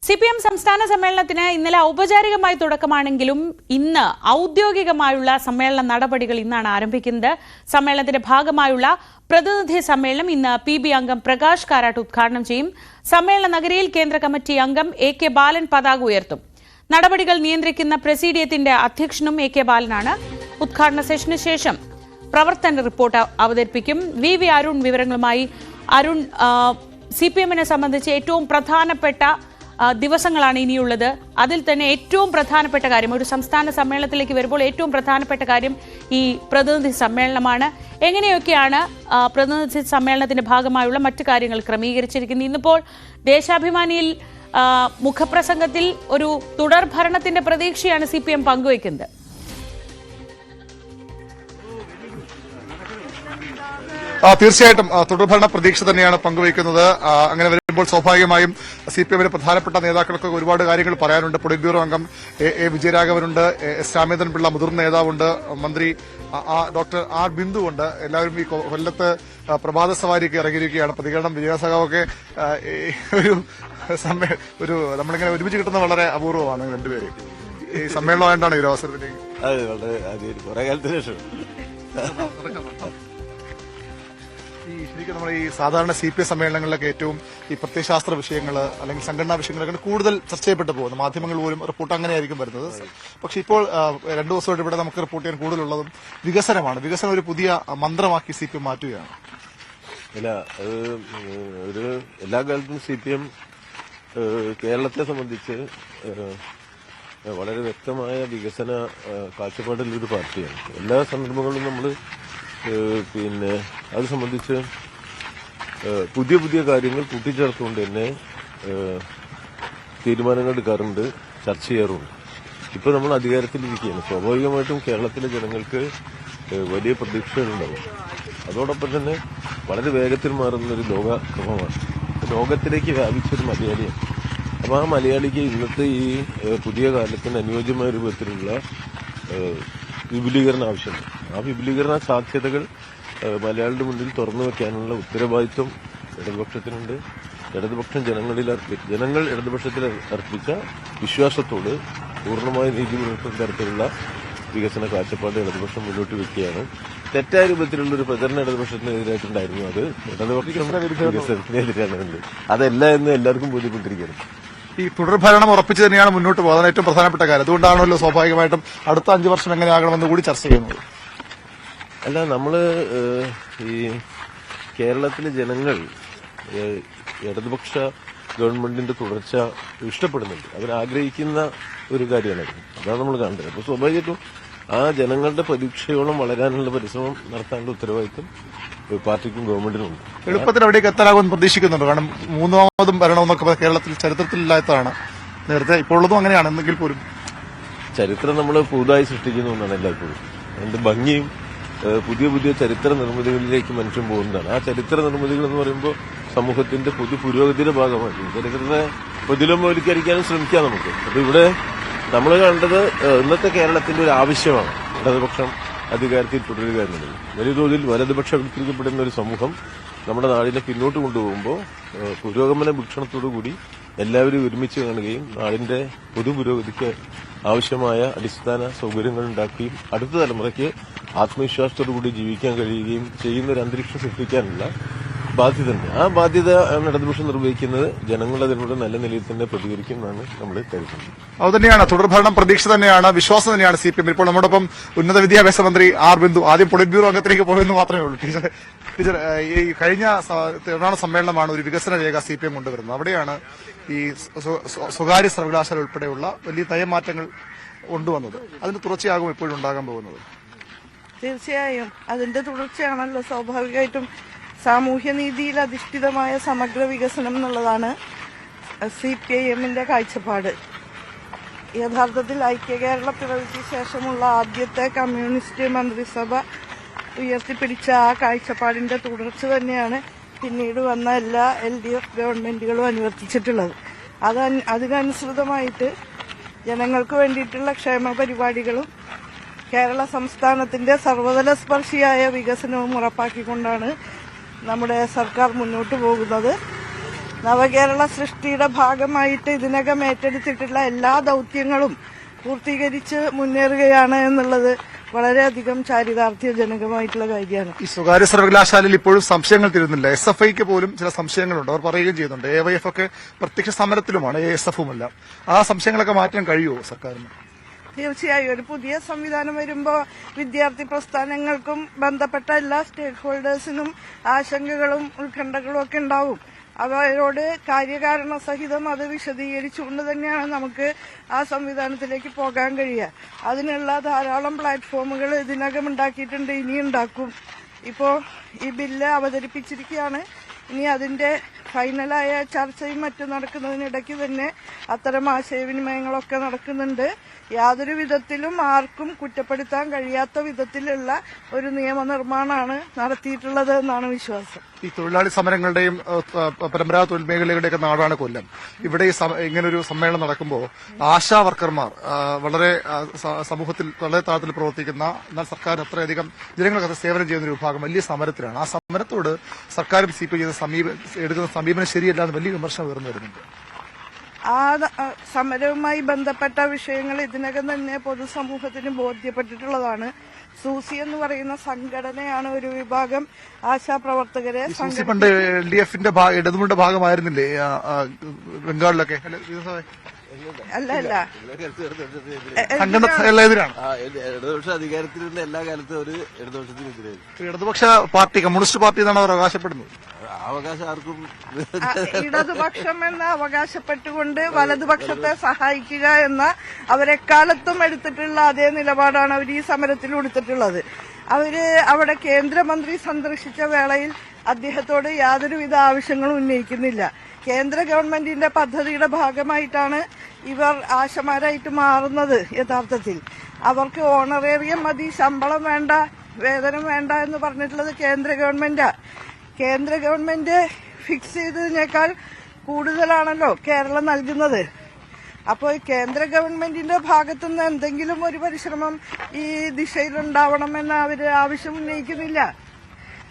CPM സംസ്ഥാന സമ്മേളനത്തിന് ഇന്നലെ ഔപചാരികമായി തുടക്കമാണെങ്കിലും ഇന്ന് ഔദ്യോഗികമായുള്ള സമ്മേളന നടപടികൾ ഇന്നാണ് ആരംഭിക്കുന്നത്. സമ്മേളനത്തിന്റെ ഭാഗമായുള്ള പ്രതിനിധി സമ്മേളനം ഇന്ന് PB അംഗം പ്രകാശ് കാരാട്ട് ഉദ്ഘാടനം ചെയ്യും. സമ്മേളന നഗരിയിൽ കേന്ദ്ര കമ്മിറ്റി അംഗം AK ബാലൻ പതാക ഉയർത്തും. നടപടികൾ നിയന്ത്രിക്കുന്ന പ്രസിഡിയത്തിന്റെ അധ്യക്ഷനും AK ബാലനാണ്. ഉദ്ഘാടന സെഷന് ശേഷം പ്രവർത്തന റിപ്പോർട്ട് അവതരിപ്പിക്കും. VV അരുൺ വിവരങ്ങളുമായി. അരുൺ, CPM-നെ സംബന്ധിച്ച് ഏറ്റവും പ്രധാനപ്പെട്ട ദിവസങ്ങളാണ് ഇനിയുള്ളത്. അതിൽ തന്നെ ഏറ്റവും പ്രധാനപ്പെട്ട കാര്യം, ഒരു സംസ്ഥാന സമ്മേളനത്തിലേക്ക് വരുമ്പോൾ ഏറ്റവും പ്രധാനപ്പെട്ട കാര്യം ഈ പ്രതിനിധി സമ്മേളനമാണ്. എങ്ങനെയൊക്കെയാണ് പ്രതിനിധി സമ്മേളനത്തിന്റെ ഭാഗമായുള്ള മറ്റു കാര്യങ്ങൾ ക്രമീകരിച്ചിരിക്കുന്നത്? ഇന്നിപ്പോൾ ദേശാഭിമാനിയിൽ മുഖപ്രസംഗത്തിൽ ഒരു തുടർ ഭരണത്തിന്റെ പ്രതീക്ഷയാണ് CPM പങ്കുവയ്ക്കുന്നത്. തീർച്ചയായിട്ടും തുടർഭരണ പ്രതീക്ഷ തന്നെയാണ് പങ്കുവയ്ക്കുന്നത്. അങ്ങനെ വരുമ്പോൾ സ്വാഭാവികമായും CPM-ലെ പ്രധാനപ്പെട്ട നേതാക്കൾക്ക് ഒരുപാട് കാര്യങ്ങൾ പറയാനുണ്ട്. പൊളിറ്റ് ബ്യൂറോ അംഗം A വിജയരാഘവനുണ്ട്, S രാമേന്ദ്രൻപിള്ള മുതിർന്ന നേതാവുണ്ട്, മന്ത്രി ഡോക്ടർ R ബിന്ദു ഉണ്ട്. എല്ലാവരും ഈ കൊല്ലത്ത് പ്രഭാത സവാരിക്ക് ഇറങ്ങിയിരിക്കുകയാണ്. പ്രതികരണം വിജയസഖാവൊക്കെ ഒരു നമ്മളിങ്ങനെ ഒരുമിച്ച് കിട്ടുന്ന വളരെ അപൂർവമാണ് രണ്ടുപേരും. ഈ സമ്മേളനമായിട്ടാണ് ഈ ഒരു അവസരത്തിലേക്ക് ശരിക്കും നമ്മൾ ഈ സാധാരണ CPM സമ്മേളനങ്ങളിലൊക്കെ ഏറ്റവും ഈ പ്രത്യയശാസ്ത്ര വിഷയങ്ങൾ അല്ലെങ്കിൽ സംഘടനാ വിഷയങ്ങളൊക്കെ കൂടുതൽ ചർച്ച ചെയ്യപ്പെട്ടു പോകുന്നു. മാധ്യമങ്ങൾ പോലും റിപ്പോർട്ട് അങ്ങനെയായിരിക്കും വരുന്നത്. പക്ഷെ ഇപ്പോൾ 2 ദിവസമായിട്ട് ഇവിടെ നമുക്ക് റിപ്പോർട്ട് ചെയ്യാൻ കൂടുതലുള്ളതും വികസനമാണ്. വികസനം ഒരു പുതിയ മന്ത്രമാക്കി CPM മാറ്റുകയാണ്. ഇല്ല, ഒരു എല്ലാ കാലത്തും CPM കേരളത്തെ സംബന്ധിച്ച് വളരെ വ്യക്തമായ വികസന കാഴ്ചപ്പാടുള്ളൊരു പാർട്ടിയാണ്. എല്ലാ സന്ദർഭങ്ങളിലും നമ്മൾ അത് സംബന്ധിച്ച് പുതിയ പുതിയ കാര്യങ്ങൾ കൂട്ടിച്ചേർത്തുകൊണ്ട് തന്നെ തീരുമാനങ്ങൾ എടുക്കാറുണ്ട്, ചർച്ച ചെയ്യാറുണ്ട്. ഇപ്പോൾ നമ്മൾ അധികാരത്തിലിരിക്കുകയാണ്. സ്വാഭാവികമായിട്ടും കേരളത്തിലെ ജനങ്ങൾക്ക് വലിയ പ്രതീക്ഷകളുണ്ടാവും. അതോടൊപ്പം തന്നെ വളരെ വേഗത്തിൽ മാറുന്നൊരു ലോകക്രമമാണ്. ലോകത്തിലേക്ക് വ്യാപിച്ചൊരു മലയാളിയാണ്. അപ്പോൾ ആ മലയാളിക്ക് ഇന്നത്തെ ഈ പുതിയ കാലത്തിന് അനുയോജ്യമായ രൂപത്തിലുള്ള വിപുലീകരണം ആവശ്യമുണ്ട്. ആ വിപുലീകരണ സാധ്യതകൾ മലയാളിയുടെ മുന്നിൽ തുറന്നു വെക്കാനുള്ള ഉത്തരവാദിത്വം ഇടതുപക്ഷത്തിനുണ്ട്. ഇടതുപക്ഷം ജനങ്ങൾ ഇടതുപക്ഷത്തിൽ അർപ്പിച്ച വിശ്വാസത്തോട് പൂർണ്ണമായ നീതി പുലർത്തുന്ന തരത്തിലുള്ള വികസന കാഴ്ചപ്പാട് ഇടതുപക്ഷം മുന്നോട്ട് വെക്കുകയാണ്. തെറ്റായ രൂപത്തിലുള്ള ഒരു പ്രചരണം ഇടതുപക്ഷത്തിനെതിരായിട്ടുണ്ടായിരുന്നു. അത് ഇടതുപക്ഷം വികസനത്തിനെതിരാണ്. അതല്ല എന്ന് എല്ലാവർക്കും ബോധ്യപ്പെട്ടിരിക്കുകയാണ്. ഈ തുടർഭരണം ഉറപ്പിച്ച് തന്നെയാണ് മുന്നോട്ട് പോകുന്നത് ഏറ്റവും പ്രധാനപ്പെട്ട കാര്യം. അതുകൊണ്ടാണല്ലോ സ്വാഭാവികമായിട്ടും അടുത്ത 5 വർഷം എങ്ങനെയാകണമെന്ന് കൂടി ചർച്ച ചെയ്യുന്നത്. അല്ല, നമ്മള് ഈ കേരളത്തിലെ ജനങ്ങൾ ഇടതുപക്ഷ ഗവൺമെന്റിന്റെ തുടർച്ച ഇഷ്ടപ്പെടുന്നുണ്ട്. അവരാഗ്രഹിക്കുന്ന ഒരു കാര്യമാണ്. അതാണ് നമ്മൾ കാണേണ്ടത്. അപ്പൊ സ്വാഭാവികമായിട്ടും ആ ജനങ്ങളുടെ പ്രതീക്ഷയോളം വളരാനുള്ള പരിശ്രമം നടത്താനുള്ള ഉത്തരവാദിത്വം പാർട്ടിക്കും ഗവൺമെന്റിനുണ്ട്. എളുപ്പത്തിൽ അവിടേക്ക് എത്താനാകുമെന്ന് പ്രതീക്ഷിക്കുന്നുണ്ട്. കാരണം 3ാമതും ഭരണമെന്നൊക്കെ കേരളത്തിൽ ചരിത്രത്തിലില്ലാത്തതാണ് നേരത്തെ. ഇപ്പോൾ ഉള്ളതും അങ്ങനെയാണ്. എന്നെങ്കിൽ പോലും ചരിത്രം നമ്മൾ പുതുതായി സൃഷ്ടിക്കുന്ന ഒന്നാണ് എല്ലായ്പ്പോഴും. അതിന്റെ ഭംഗിയും പുതിയ പുതിയ ചരിത്ര നിർമ്മിതികളിലേക്ക് മനുഷ്യൻ പോകുന്നതാണ്. ആ ചരിത്ര നിർമ്മിതികൾ എന്ന് പറയുമ്പോൾ സമൂഹത്തിന്റെ പുരോഗതിയുടെ ഭാഗമായിട്ട് ചരിത്രത്തെ പ്രതിലോമവൽക്കരിക്കാനും ശ്രമിക്കാം നമുക്ക്. അപ്പൊ ഇവിടെ നമ്മൾ കണ്ടത് ഇന്നത്തെ കേരളത്തിന്റെ ഒരു ആവശ്യമാണ് ഇടതുപക്ഷം അധികാരത്തിൽ തുടരുക എന്നുള്ളത്. വലിയ തോതിൽ വലതുപക്ഷവൽക്കരിക്കപ്പെടുന്ന ഒരു സമൂഹം നമ്മുടെ നാടിനെ പിന്നോട്ട് കൊണ്ടുപോകുമ്പോൾ പുരോഗമന വീക്ഷണത്തോടുകൂടി എല്ലാവരും ഒരുമിച്ച് കാണുകയും നാടിന്റെ പൊതുപുരോഗതിക്ക് ആവശ്യമായ അടിസ്ഥാന സൌകര്യങ്ങൾ ഉണ്ടാക്കുകയും അടുത്ത തലമുറയ്ക്ക് ആത്മവിശ്വാസത്തോടുകൂടി ജീവിക്കാൻ കഴിയുകയും ചെയ്യുന്ന ഒരു അന്തരീക്ഷം സൃഷ്ടിക്കാനുള്ള ബാധ്യതയുണ്ട്. ആ ബാധ്യത ഇടതുപക്ഷം നിർവഹിക്കുന്നത് ജനങ്ങൾ അതിനോട് നല്ല നിലയിൽ തന്നെ പ്രതികരിക്കും എന്നാണ് നമ്മൾ കരുതുന്നത്. അതുതന്നെയാണ് തുടർഭരണം പ്രതീക്ഷ തന്നെയാണ്, വിശ്വാസം തന്നെയാണ് CPM. ഇപ്പോൾ നമ്മോടൊപ്പം ഉന്നത വിദ്യാഭ്യാസ മന്ത്രി R ബിന്ദു. ആദ്യം പൊളിറ്റ് ബ്യൂറോ അംഗത്തിലേക്ക് പോയെന്ന് മാത്രമേ ഉള്ളൂ. ടീച്ചർ, ഈ കഴിഞ്ഞ തിരുവനന്തപുരം സമ്മേളനമാണ് ഒരു വികസന രേഖ CPM കൊണ്ടുവരുന്നത്. അവിടെയാണ് ഈ സ്വകാര്യ സർവകലാശാല ഉൾപ്പെടെയുള്ള വലിയ നയമാറ്റങ്ങൾ കൊണ്ടുവന്നത്. അതിന്റെ തുടർച്ചയാകും ഇപ്പോഴും ഉണ്ടാകാൻ പോകുന്നത്. തീർച്ചയായും അതിന്റെ തുടർച്ചയാണല്ലോ. സ്വാഭാവികമായിട്ടും സാമൂഹ്യനീതിയിൽ അധിഷ്ഠിതമായ സമഗ്ര വികസനം എന്നുള്ളതാണ് CPIM-ന്റെ കാഴ്ചപ്പാട്. യഥാർത്ഥത്തിൽ ഐക്യകേരള പിറവിക്ക് ശേഷമുള്ള ആദ്യത്തെ കമ്മ്യൂണിസ്റ്റ് മന്ത്രിസഭ ഉയർത്തിപ്പിടിച്ച ആ കാഴ്ചപ്പാടിന്റെ തുടർച്ച തന്നെയാണ് പിന്നീട് വന്ന എല്ലാ LDF ഗവൺമെന്റുകളും അനുവർത്തിച്ചിട്ടുള്ളത്. അതിനനുസൃതമായിട്ട് ജനങ്ങൾക്ക് വേണ്ടിയിട്ടുള്ള ക്ഷേമ പരിപാടികളും കേരള സംസ്ഥാനത്തിന്റെ സർവതല സ്പർശിയായ വികസനവും ഉറപ്പാക്കിക്കൊണ്ടാണ് നമ്മുടെ സർക്കാർ മുന്നോട്ട് പോകുന്നത്. നവകേരള സൃഷ്ടിയുടെ ഭാഗമായിട്ട് ഇതിനകം ഏറ്റെടുത്തിട്ടുള്ള എല്ലാ ദൌത്യങ്ങളും പൂർത്തീകരിച്ച് മുന്നേറുകയാണ് എന്നുള്ളത് വളരെയധികം ചാരിതാർത്ഥ്യജനകമായിട്ടുള്ള കാര്യമാണ്. ഈ സ്വകാര്യ സർവകലാശാലയിൽ ഇപ്പോഴും സംശയങ്ങൾ തീരുന്നില്ല. SFIക്ക് പോലും ചില സംശയങ്ങളുണ്ട്. അവർ പറയുകയും ചെയ്യുന്നുണ്ട്. AYF ഒക്കെ പ്രത്യക്ഷ സമരത്തിലുമാണ്, ASFുമല്ല. ആ സംശയങ്ങളൊക്കെ മാറ്റാൻ കഴിയുമോ സർക്കാരിന്? തീർച്ചയായും ഒരു പുതിയ സംവിധാനം വരുമ്പോൾ വിദ്യാർത്ഥി പ്രസ്ഥാനങ്ങൾക്കും ബന്ധപ്പെട്ട എല്ലാ സ്റ്റേക്ക് ഹോൾഡേഴ്സിനും ആശങ്കകളും ഉത്കണ്ഠകളും ഒക്കെ ഉണ്ടാവും. അവരോട് കാര്യകാരണ സഹിതം അത് വിശദീകരിച്ചുകൊണ്ട് തന്നെയാണ് നമുക്ക് ആ സംവിധാനത്തിലേക്ക് പോകാൻ കഴിയുക. അതിനുള്ള ധാരാളം പ്ലാറ്റ്ഫോമുകൾ ഇതിനകം ഉണ്ടാക്കിയിട്ടുണ്ട്, ഇനി ഉണ്ടാക്കും. ഇപ്പോൾ ഈ ബില്ല് അവതരിപ്പിച്ചിരിക്കുകയാണ്. ഇനി അതിന്റെ ഫൈനലായ ചർച്ചയും മറ്റും നടക്കുന്നതിനിടയ്ക്ക് തന്നെ അത്തരം ആശയവിനിമയങ്ങളൊക്കെ നടക്കുന്നുണ്ട്. യാതൊരു വിധത്തിലും ആർക്കും കുറ്റപ്പെടുത്താൻ കഴിയാത്ത വിധത്തിലുള്ള ഒരു നിയമനിർമ്മാണമാണ് നടത്തിയിട്ടുള്ളത് എന്നാണ് വിശ്വാസം. ഈ തൊഴിലാളി സമരങ്ങളുടെയും പരമ്പരാഗത തൊഴിൽ മേഖലകളുടെയൊക്കെ നാടാണ് കൊല്ലം. ഇവിടെ ഈ ഇങ്ങനൊരു സമ്മേളനം നടക്കുമ്പോൾ ആശാ വർക്കർമാർ വളരെ സമൂഹത്തിൽ വളരെ താഴത്തിൽ പ്രവർത്തിക്കുന്ന, എന്നാൽ സർക്കാരിന് അത്രയധികം ജനങ്ങൾക്ക് സേവനം ചെയ്യുന്ന ഒരു വിഭാഗം വലിയ സമരത്തിലാണ്. ആ സമരത്തോട് സർക്കാരും CPM എടുക്കുന്ന സമീപനം ശരിയല്ല എന്ന് വലിയ വിമർശനം ഉയർന്നു വരുന്നുണ്ട്. ആ സമരവുമായി ബന്ധപ്പെട്ട വിഷയങ്ങൾ ഇതിനകം തന്നെ പൊതുസമൂഹത്തിന് ബോധ്യപ്പെട്ടിട്ടുള്ളതാണ്. സൂസി എന്ന് പറയുന്ന സംഘടനയാണ് ഒരു വിഭാഗം ആശാപ്രവർത്തകരെ പണ്ട് LDFന്റെ ഇടതുമുണ്ട ഭാഗമായിരുന്നില്ലേ ബംഗാളിലൊക്കെ? അല്ല എതിരാണ്. ഇടതുപക്ഷ അധികാരത്തിലിരുന്ന എല്ലാ കാലത്തും ഒരു ഇടതുപക്ഷത്തിനെതിരെ ഇടതുപക്ഷ പാർട്ടി, കമ്മ്യൂണിസ്റ്റ് പാർട്ടി എന്നാണ് അവർ അവകാശപ്പെടുന്നത്. അവകാശം ആർക്കും ഇടതുപക്ഷം എന്ന് അവകാശപ്പെട്ടുകൊണ്ട് വലതുപക്ഷത്തെ സഹായിക്കുക എന്ന അവരെക്കാലത്തും എടുത്തിട്ടുള്ള അതേ നിലപാടാണ് അവർ ഈ സമരത്തിൽ എടുത്തിട്ടുള്ളത്. അവര് അവിടെ കേന്ദ്രമന്ത്രി സന്ദർശിച്ച വേളയിൽ അദ്ദേഹത്തോട് യാതൊരുവിധ ആവശ്യങ്ങളും ഉന്നയിക്കുന്നില്ല. കേന്ദ്ര ഗവൺമെന്റിന്റെ പദ്ധതിയുടെ ഭാഗമായിട്ടാണ് ഇവർ ആശമാരായിട്ട് മാറുന്നത്. യഥാർത്ഥത്തിൽ അവർക്ക് ഓണറേറിയം മതി, ശമ്പളം വേണ്ട, വേതനം വേണ്ട എന്ന് പറഞ്ഞിട്ടുള്ളത് കേന്ദ്ര ഗവൺമെന്റാ. കേന്ദ്ര ഗവൺമെന്റ് ഫിക്സ് ചെയ്തതിനേക്കാൾ കൂടുതലാണല്ലോ കേരളം നൽകുന്നത്. അപ്പോൾ കേന്ദ്ര ഗവൺമെന്റിന്റെ ഭാഗത്തുനിന്ന് എന്തെങ്കിലും ഒരു പരിശ്രമം ഈ ദിശയിലുണ്ടാവണമെന്ന് അവര് ആവശ്യം ഉന്നയിക്കുന്നില്ല.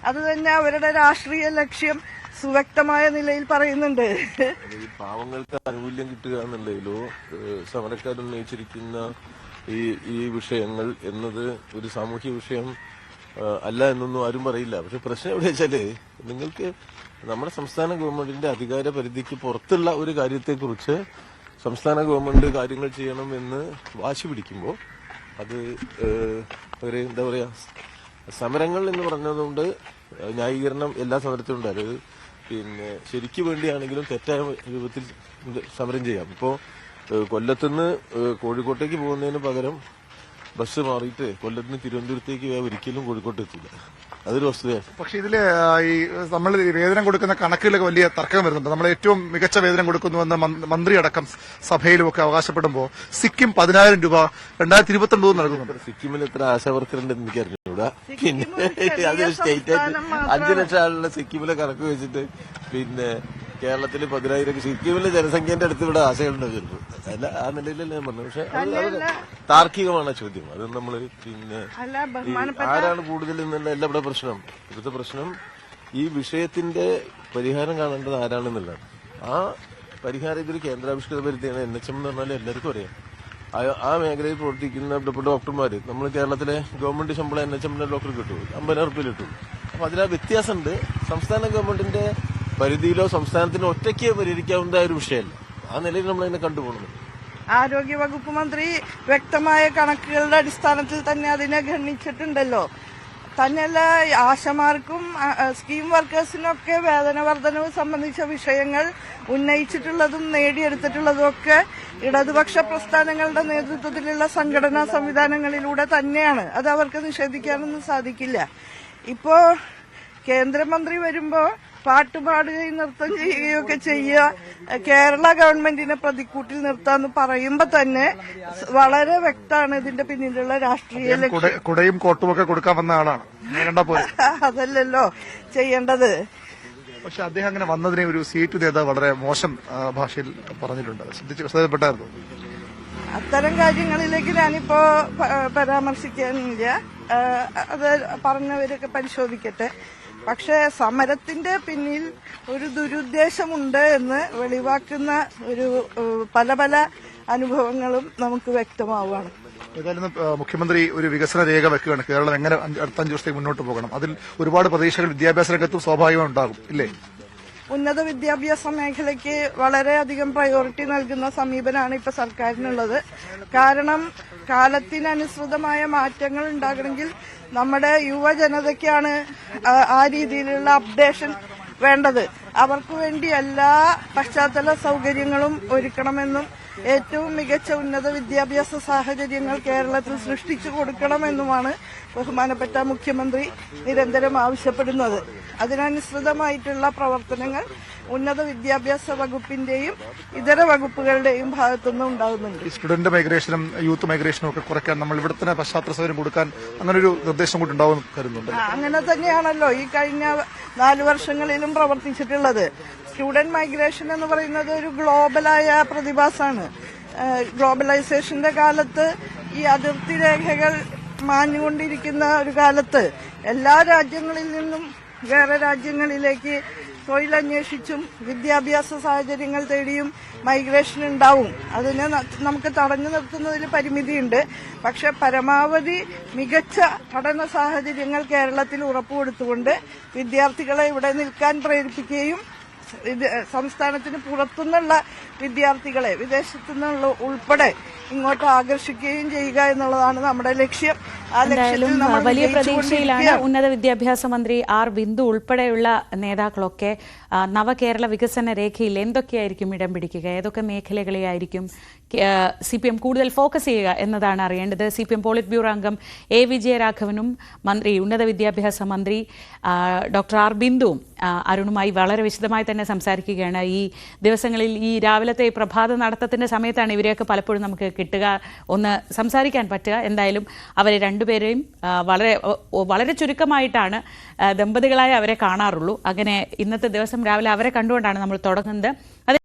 അത് തന്നെ അവരുടെ രാഷ്ട്രീയ ലക്ഷ്യം സുവ്യക്തമായ നിലയിൽ പറയുന്നുണ്ട്. ഈ പാവങ്ങൾക്ക് ആനുകൂല്യം കിട്ടുക എന്നുള്ളതിലോ സമരക്കാർ ഉന്നയിച്ചിരിക്കുന്ന ഈ വിഷയങ്ങൾ എന്നത് ഒരു സാമൂഹ്യ വിഷയം അല്ല എന്നൊന്നും ആരും പറയില്ല. പക്ഷെ പ്രശ്നം എവിടെ വെച്ചാല് നിങ്ങൾക്ക് നമ്മുടെ സംസ്ഥാന ഗവൺമെന്റിന്റെ അധികാര പരിധിക്ക് പുറത്തുള്ള ഒരു കാര്യത്തെക്കുറിച്ച് സംസ്ഥാന ഗവൺമെന്റ് കാര്യങ്ങൾ ചെയ്യണം എന്ന് വാശി പിടിക്കുമ്പോൾ അത് ഒരു എന്താ പറയാ, സമരങ്ങൾ എന്ന് പറഞ്ഞതുകൊണ്ട് ന്യായീകരണം എല്ലാ സമരത്തിലും ഉണ്ട്. അത് പിന്നെ ശരിക്കു വേണ്ടിയാണെങ്കിലും തെറ്റായ രൂപത്തിൽ സമരം ചെയ്യാം. ഇപ്പോൾ കൊല്ലത്തുനിന്ന് കോഴിക്കോട്ടേക്ക് പോകുന്നതിന് പകരം ബസ് മാറിയിട്ട് കൊല്ലത്തിന് തിരുവനന്തപുരത്തേക്ക് ഒരിക്കലും കോഴിക്കോട്ട് എത്തില്ല. അതൊരു വസ്തുതയാണ്. പക്ഷെ ഇതില് ഈ നമ്മൾ വേതനം കൊടുക്കുന്ന കണക്കിലൊക്കെ വലിയ തർക്കം വരുന്നുണ്ട്. നമ്മൾ ഏറ്റവും മികച്ച വേതനം കൊടുക്കുന്നുവെന്ന് മന്ത്രി അടക്കം സഭയിലുമൊക്കെ അവകാശപ്പെടുമ്പോൾ സിക്കിം 10,000 രൂപ 2029 നൽകുന്നുണ്ട്. സിക്കിമിൽ എത്ര ആശാവർക്കറുണ്ടെന്ന് എനിക്ക് അറിഞ്ഞൂടാ. പിന്നെ അതൊരു സ്റ്റേറ്റ് ആയിട്ട് 5 ലക്ഷം ആളുള്ള സിക്കിമിലെ കണക്ക് വെച്ചിട്ട് പിന്നെ കേരളത്തിൽ 10,000 സിക്കിമിലെ ജനസംഖ്യന്റെ അടുത്ത് ഇവിടെ ആശകളുണ്ടോ ചിലപ്പോൾ. അല്ല, ആ നിലയിലല്ലേ ഞാൻ പറഞ്ഞു. പക്ഷെ അത് താർക്കികമാണ് ചോദ്യം. അത് നമ്മള് പിന്നെ ആരാണ് കൂടുതൽ എന്നുള്ള എല്ലാ ഇവിടെ പ്രശ്നം. ഇവിടുത്തെ പ്രശ്നം ഈ വിഷയത്തിന്റെ പരിഹാരം കാണേണ്ടത് ആരാണെന്നുള്ളതാണ്. ആ പരിഹാരം ഇതൊരു കേന്ദ്രാവിഷ്കൃത പരിധിയാണ്. NHM എന്ന് പറഞ്ഞാൽ എല്ലാവർക്കും അറിയാം. ആ മേഖലയിൽ പ്രവർത്തിക്കുന്ന ഡോക്ടർമാര് നമ്മൾ കേരളത്തിലെ ഗവൺമെന്റ് ശമ്പളം NHM ഡോക്ടർ കിട്ടും 50,000 രൂപ കിട്ടും. അപ്പൊ അതിലാ വ്യത്യാസമുണ്ട്. സംസ്ഥാന ഗവൺമെന്റിന്റെ പരിധിയിലോ സംസ്ഥാനത്തിന് ഒറ്റയ്ക്ക് പരിഹരിക്കാവുന്ന ഒരു വിഷയമല്ല. ആ നിലയിൽ നമ്മളതിനെ കണ്ടുപോകുന്നത്. ആരോഗ്യവകുപ്പ് മന്ത്രി വ്യക്തമായ കണക്കുകളുടെ അടിസ്ഥാനത്തിൽ തന്നെ അതിനെ ഗണ്ണിച്ചിട്ടുണ്ടല്ലോ. തന്നെയല്ല, ആശമാർക്കും സ്കീം വർക്കേഴ്സിനൊക്കെ വേതന വർധനവ് സംബന്ധിച്ച വിഷയങ്ങൾ ഉന്നയിച്ചിട്ടുള്ളതും നേടിയെടുത്തിട്ടുള്ളതും ഒക്കെ ഇടതുപക്ഷ പ്രസ്ഥാനങ്ങളുടെ നേതൃത്വത്തിലുള്ള സംഘടനാ സംവിധാനങ്ങളിലൂടെ തന്നെയാണ്. അത് അവർക്ക് നിഷേധിക്കാനൊന്നും സാധിക്കില്ല. ഇപ്പോ കേന്ദ്രമന്ത്രി വരുമ്പോ പാട്ടുപാടുകയും നൃത്തം ചെയ്യുകയൊക്കെ ചെയ്യുക, കേരള ഗവൺമെന്റിനെ പ്രതിക്കൂട്ടിൽ നിർത്താന്ന് പറയുമ്പോ തന്നെ വളരെ വ്യക്തമാണ് ഇതിന്റെ പിന്നിലുള്ള രാഷ്ട്രീയ ലക്ഷ്യം. കുടയും കോട്ടുമൊക്കെ കൊടുക്കാൻ വന്ന ആളാണ്. അതല്ലല്ലോ ചെയ്യേണ്ടത്. പക്ഷെ അദ്ദേഹം അങ്ങനെ വന്നതിനെ ഒരു സീറ്റ് നേതാവ് വളരെ മോശം ഭാഷയിൽ പറഞ്ഞിട്ടുണ്ട്. ശ്രദ്ധപ്പെട്ടായിരുന്നു. അത്തരം കാര്യങ്ങളിലേക്ക് ഞാനിപ്പോ പരാമർശിക്കാനില്ല. അത് പറഞ്ഞവരൊക്കെ പരിശോധിക്കട്ടെ. പക്ഷേ സമരത്തിന്റെ പിന്നിൽ ഒരു ദുരുദ്ദേശമുണ്ട് എന്ന് വെളിവാക്കുന്ന ഒരു പല പല അനുഭവങ്ങളും നമുക്ക് വ്യക്തമാവുകയാണ്. ഏതായാലും മുഖ്യമന്ത്രി ഒരു വികസന രേഖ വെക്കുകയാണ്. കേരളം എങ്ങനെ അടുത്ത 5 വർഷത്തേക്ക് മുന്നോട്ട് പോകണം. അതിൽ ഒരുപാട് പ്രതീക്ഷകൾ വിദ്യാഭ്യാസ രംഗത്തും സ്വാഭാവികമായി ഉണ്ടാകും, ഇല്ലേ? ഉന്നത വിദ്യാഭ്യാസ മേഖലയ്ക്ക് വളരെയധികം പ്രയോറിറ്റി നൽകുന്ന സമീപനമാണ് ഇപ്പൊ സർക്കാരിനുള്ളത്. കാരണം കാലത്തിനനുസൃതമായ മാറ്റങ്ങൾ ഉണ്ടാകണമെങ്കിൽ നമ്മുടെ യുവജനതയ്ക്കാണ് ആ രീതിയിലുള്ള അപ്ഡേഷൻ വേണ്ടത്. അവർക്ക് വേണ്ടി എല്ലാ പശ്ചാത്തല സൗകര്യങ്ങളും ഒരുക്കണമെന്നും ഏറ്റവും മികച്ച ഉന്നത വിദ്യാഭ്യാസ സാഹചര്യങ്ങൾ കേരളത്തിൽ സൃഷ്ടിച്ചു കൊടുക്കണമെന്നുമാണ് ബഹുമാനപ്പെട്ട മുഖ്യമന്ത്രി നിരന്തരം ആവശ്യപ്പെടുന്നത്. അതിനനുസൃതമായിട്ടുള്ള പ്രവർത്തനങ്ങൾ ഉന്നത വിദ്യാഭ്യാസ വകുപ്പിന്റെയും ഇതര വകുപ്പുകളുടെയും ഭാഗത്തുനിന്ന് ഉണ്ടാകുന്നുണ്ട്. സ്റ്റുഡന്റ് മൈഗ്രേഷനും യൂത്ത് മൈഗ്രേഷനും ഒക്കെ കുറയ്ക്കാൻ നമ്മൾ ഇവിടെ തന്നെ പശ്ചാത്തല സൗകര്യം കൊടുക്കാൻ അങ്ങനെ ഒരു നിർദ്ദേശം കൂടി ഉണ്ടാവും കരുതുന്നുണ്ട്. അങ്ങനെ തന്നെയാണല്ലോ ഈ കഴിഞ്ഞ 4 വർഷങ്ങളിലും പ്രവർത്തിച്ചിട്ടുള്ളത്. സ്റ്റുഡന്റ് മൈഗ്രേഷൻ എന്ന് പറയുന്നത് ഒരു ഗ്ലോബലായ പ്രതിഭാസമാണ്. ഗ്ലോബലൈസേഷന്റെ കാലത്ത് ഈ അതിർത്തി രേഖകൾ മാഞ്ഞുകൊണ്ടിരിക്കുന്ന ഒരു കാലത്ത് എല്ലാ രാജ്യങ്ങളിൽ നിന്നും വേറെ രാജ്യങ്ങളിലേക്ക് തൊഴിലന്വേഷിച്ചും വിദ്യാഭ്യാസ സാഹചര്യങ്ങൾ തേടിയും മൈഗ്രേഷൻ ഉണ്ടാവും. അതിനെ നമുക്ക് തടഞ്ഞു നിർത്തുന്നതിൽ പരിമിതിയുണ്ട്. പക്ഷെ പരമാവധി മികച്ച പഠന സാഹചര്യങ്ങൾ കേരളത്തിൽ ഉറപ്പുകൊടുത്തുകൊണ്ട് വിദ്യാർത്ഥികളെ ഇവിടെ നിൽക്കാൻ പ്രേരിപ്പിക്കുകയും സംസ്ഥാനത്തിന് പുറത്തുനിന്നുള്ള വിദ്യാർത്ഥികളെ വിദേശത്തു നിന്നുള്ള ഉൾപ്പെടെ ഇങ്ങോട്ട് ആകർഷിക്കുകയും ചെയ്യുക എന്നുള്ളതാണ് നമ്മുടെ ലക്ഷ്യം. ആ ലക്ഷ്യത്തിൽ നമ്മൾ വലിയ പ്രതീക്ഷയിലാണ് ഉന്നത വിദ്യാഭ്യാസ മന്ത്രി ആർ ബിന്ദു ഉൾപ്പെടെയുള്ള നേതാക്കളൊക്കെ. നവകേരള വികസന രേഖയിൽ എന്തൊക്കെയായിരിക്കും ഇടം പിടിക്കുക, ഏതൊക്കെ മേഖലകളെയായിരിക്കും CPM കൂടുതൽ ഫോക്കസ് ചെയ്യുക എന്നതാണ് അറിയേണ്ടത്. CPM പോളിറ്റ് ബ്യൂറോ അംഗം A. വിജയരാഘവനും ഉന്നത വിദ്യാഭ്യാസ മന്ത്രി ഡോക്ടർ ആർ ബിന്ദുവും അരുണുമായി വളരെ വിശദമായി തന്നെ സംസാരിക്കുകയാണ്. ഈ ദിവസങ്ങളിൽ ഈ രാവിലത്തെ പ്രഭാത നടത്തത്തിന്റെ സമയത്താണ് ഇവരെയൊക്കെ പലപ്പോഴും നമുക്ക് കിട്ടുക, ഒന്ന് സംസാരിക്കാൻ പറ്റുക. എന്തായാലും അവരെ രണ്ടുപേരെയും വളരെ ചുരുക്കമായിട്ടാണ് ദമ്പതികളായി അവരെ കാണാറുള്ളൂ. അങ്ങനെ ഇന്നത്തെ ദിവസം രാവിലെ അവരെ കണ്ടുകൊണ്ടാണ് നമ്മൾ തുടങ്ങുന്നത്.